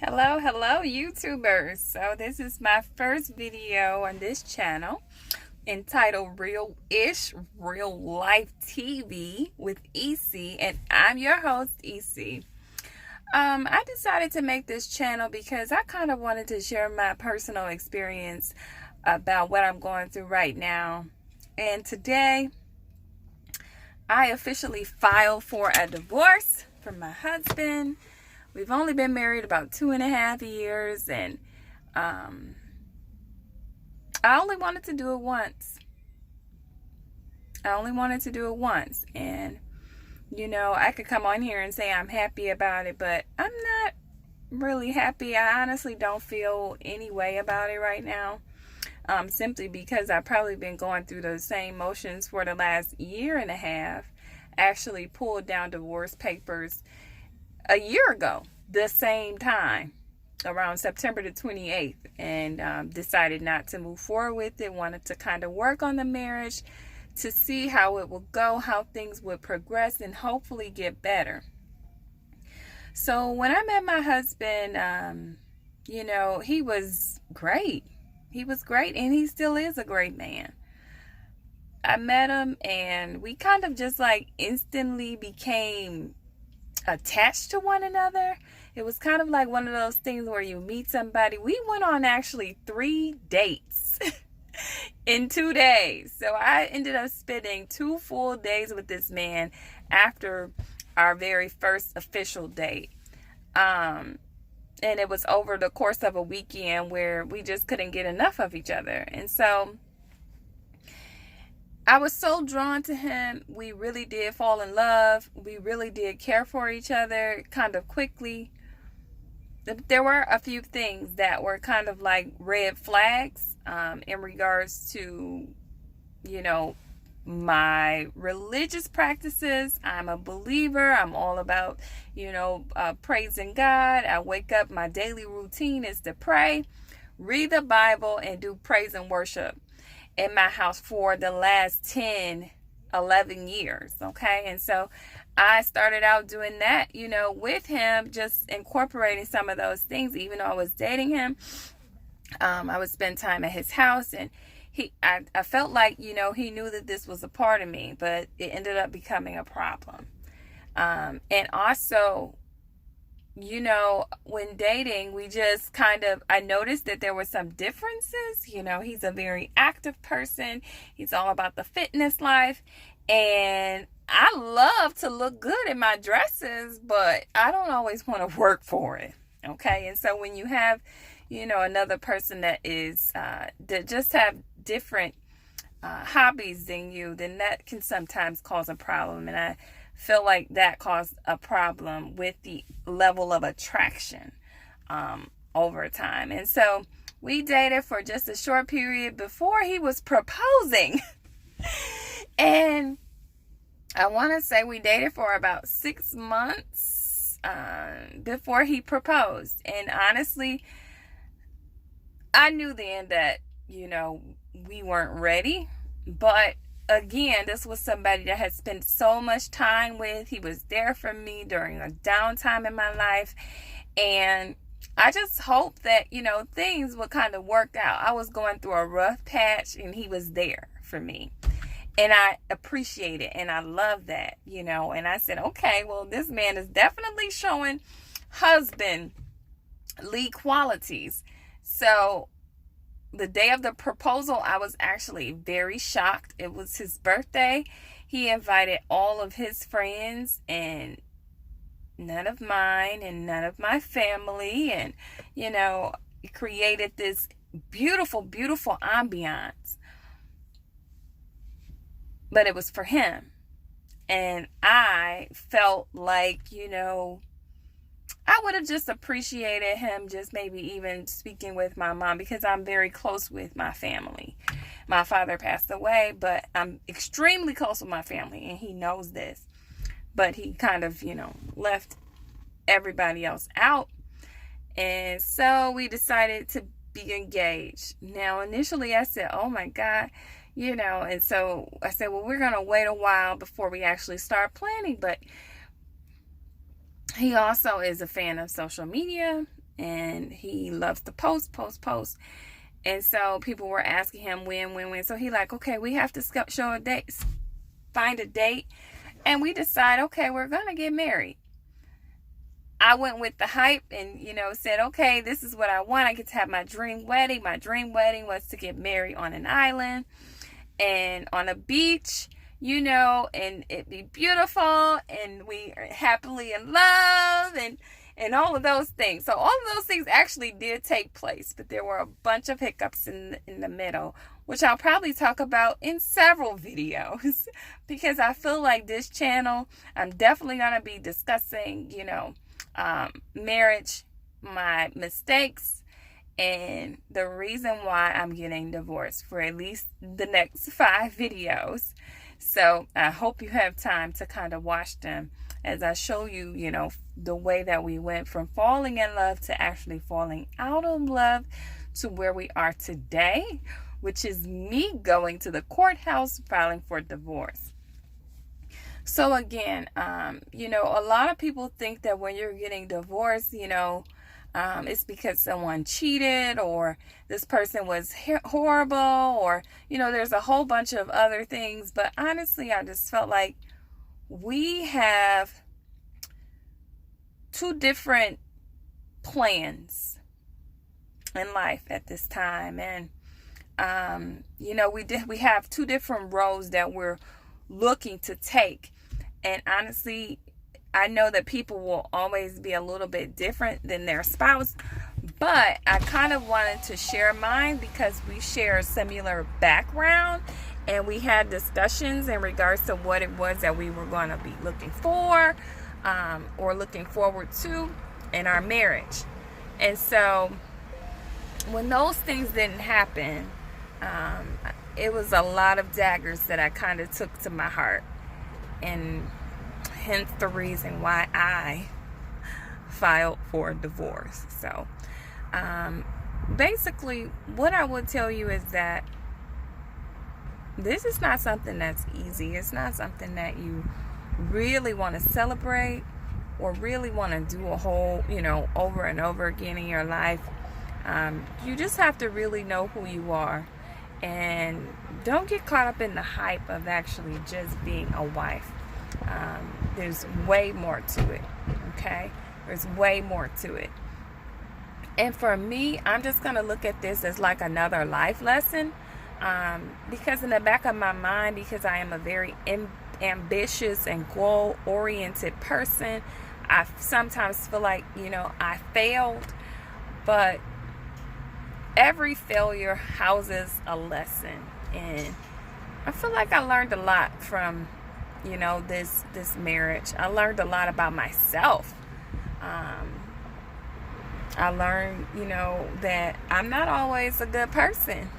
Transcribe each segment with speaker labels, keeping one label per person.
Speaker 1: Hello, YouTubers. So this is my first video on this channel entitled Real-ish Real Life TV with EC, and I'm your host, EC. I decided to make this channel because I kind of wanted to share my personal experience about what I'm going through right now. And today, I officially filed for a divorce from my husband. We've only been married about 2.5 years, and I only wanted to do it once. And I could come on here and say I'm happy about it, but I'm not really happy. I honestly don't feel any way about it right now. Simply because I've probably been going through those same motions for the last 1.5 years. Actually pulled down divorce papers a year ago, the same time, around September the 28th, and decided not to move forward with it. Wanted to kind of work on the marriage to see how it would go, how things would progress, and hopefully get better. So when I met my husband, he was great. He was great, and he still is a great man. I met him, and we kind of just like instantly became attached to one another. It was kind of like one of those things where you meet somebody. We went on actually 3 dates in 2 days. So I ended up spending 2 full days with this man after our very first official date. And it was over the course of a weekend where we just couldn't get enough of each other. And so I was so drawn to him. We really did fall in love. We really did care for each other kind of quickly. There were a few things that were kind of like red flags in regards to, my religious practices. I'm a believer. I'm all about, praising God. I wake up, my daily routine is to pray, read the Bible, and do praise and worship in my house for the last 11 years. Okay. And so I started out doing that, with him, just incorporating some of those things. Even though I was dating him, I would spend time at his house, and I felt like, he knew that this was a part of me, but it ended up becoming a problem. And also, when dating, we just I noticed that there were some differences. He's a very active person. He's all about the fitness life. And I love to look good in my dresses, but I don't always want to work for it. Okay. And so when you have, another person that is, that just have different hobbies than you, then that can sometimes cause a problem. And I feel like that caused a problem with the level of attraction over time. And so we dated for just a short period before he was proposing. And I want to say we dated for about 6 months before he proposed. And honestly, I knew then that, we weren't ready. But again, this was somebody that I had spent so much time with. He was there for me during a downtime in my life. And I just hoped that, things would kind of work out. I was going through a rough patch, and he was there for me. And I appreciate it, and I love that, and I said, okay, well, this man is definitely showing husbandly qualities. So the day of the proposal, I was actually very shocked. It was his birthday. He invited all of his friends, and none of mine and none of my family. And, created this beautiful, beautiful ambiance. But it was for him. And I felt like, I would have just appreciated him just maybe even speaking with my mom, because I'm very close with my family. My father passed away, but I'm extremely close with my family, and he knows this. But he kind of, left everybody else out. And so we decided to be engaged. Now, initially I said, oh my God, and so I said, well, we're going to wait a while before we actually start planning. But he also is a fan of social media, and he loves to post. And so people were asking him when. So he like, okay, we have to show a date, find a date, and we decide, okay, we're gonna get married. I went with the hype and, said, okay, this is what I want. I get to have my dream wedding. My dream wedding was to get married on an island and on a beach, and it'd be beautiful, and we are happily in love, and all of those things. So all of those things actually did take place, but there were a bunch of hiccups in the middle, which I'll probably talk about in several videos, because I feel like this channel, I'm definitely going to be discussing, marriage, my mistakes, and the reason why I'm getting divorced for at least the next 5 videos. So I hope you have time to kind of watch them as I show you, the way that we went from falling in love to actually falling out of love to where we are today, which is me going to the courthouse filing for divorce. So again, a lot of people think that when you're getting divorced, it's because someone cheated or this person was horrible, or, there's a whole bunch of other things. But honestly, I just felt like we have 2 different plans in life at this time. And, we have 2 different roads that we're looking to take. And honestly, I know that people will always be a little bit different than their spouse, but I kind of wanted to share mine because we share a similar background, and we had discussions in regards to what it was that we were going to be looking for, or looking forward to in our marriage. And so when those things didn't happen, it was a lot of daggers that I kind of took to my heart, and hence the reason why I filed for divorce. So basically what I would tell you is that this is not something that's easy. It's not something that you really want to celebrate or really want to do a whole, over and over again in your life. You just have to really know who you are, and don't get caught up in the hype of actually just being a wife. There's way more to it, okay? There's way more to it. And for me, I'm just going to look at this as like another life lesson, because in the back of my mind, because I am a very ambitious and goal-oriented person, I sometimes feel like, I failed, but every failure houses a lesson. And I feel like I learned a lot from this marriage. I learned a lot about myself. I learned, that I'm not always a good person.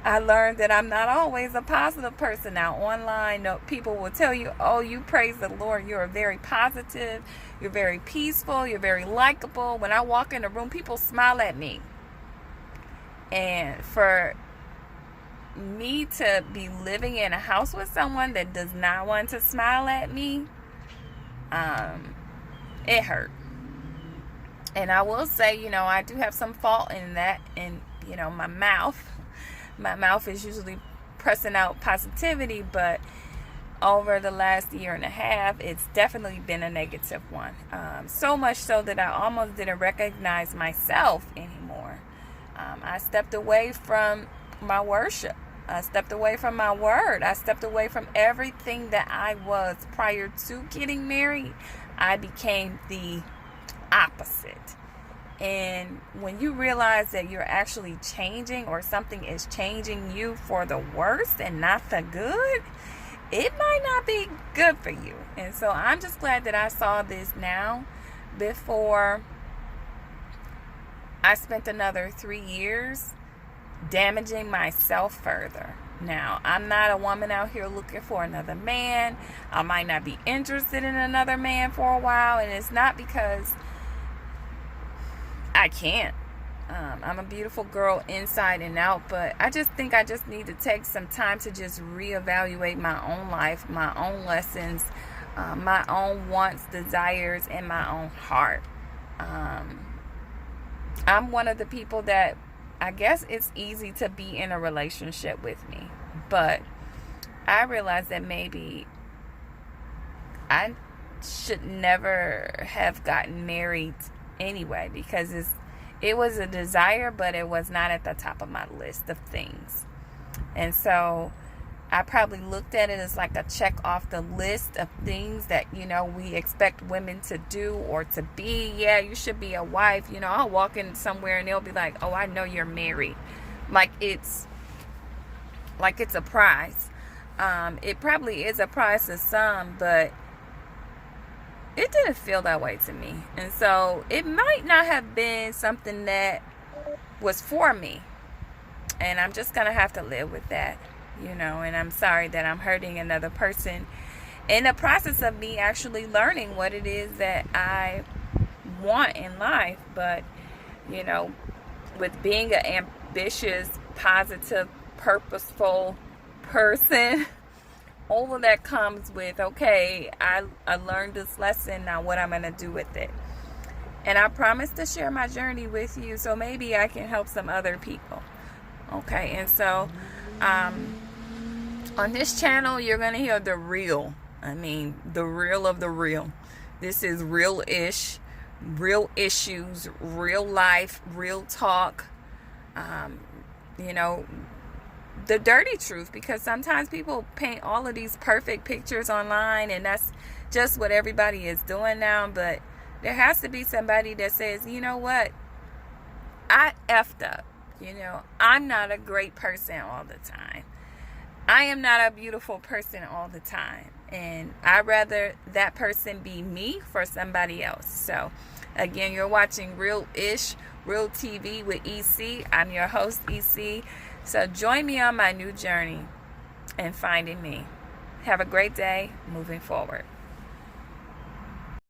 Speaker 1: I learned that I'm not always a positive person. Now, online, people will tell you, oh, you praise the Lord. You're very positive. You're very peaceful. You're very likable. When I walk in a room, people smile at me. And for me to be living in a house with someone that does not want to smile at me, it hurt. And I will say, I do have some fault in that. And, my mouth is usually pressing out positivity, but over the last year and a half, it's definitely been a negative one. So much so that I almost didn't recognize myself anymore. I stepped away from my worship. I stepped away from my word. I stepped away from everything that I was prior to getting married. I became the opposite. And when you realize that you're actually changing, or something is changing you for the worse and not the good, it might not be good for you. And so I'm just glad that I saw this now, before I spent another 3 years damaging myself further. Now, I'm not a woman out here looking for another man. I might not be interested in another man for a while, and it's not because I can't. I'm a beautiful girl inside and out, but I just think I just need to take some time to just reevaluate my own life, my own lessons, my own wants, desires, and my own heart. I'm one of the people that I guess it's easy to be in a relationship with me, but I realize that maybe I should never have gotten married anyway, because it was a desire, but it was not at the top of my list of things. And so I probably looked at it as like a check off the list of things that, we expect women to do or to be. Yeah, you should be a wife. I'll walk in somewhere and they'll be like, oh, I know you're married. Like it's a prize. It probably is a prize to some, but it didn't feel that way to me. And so it might not have been something that was for me. And I'm just going to have to live with that. And I'm sorry that I'm hurting another person in the process of me actually learning what it is that I want in life. But, with being an ambitious, positive, purposeful person, all of that comes with, okay, I learned this lesson, now what I'm going to do with it. And I promise to share my journey with you, so maybe I can help some other people. Okay, and so on this channel, you're going to hear the real. The real of the real. This is real-ish, real issues, real life, real talk. The dirty truth, because sometimes people paint all of these perfect pictures online, and that's just what everybody is doing now. But there has to be somebody that says, you know what, I effed up. I'm not a great person all the time. I am not a beautiful person all the time. And I'd rather that person be me for somebody else. So, again, you're watching Real-ish, Real TV with EC. I'm your host, EC. So join me on my new journey in finding me. Have a great day moving forward.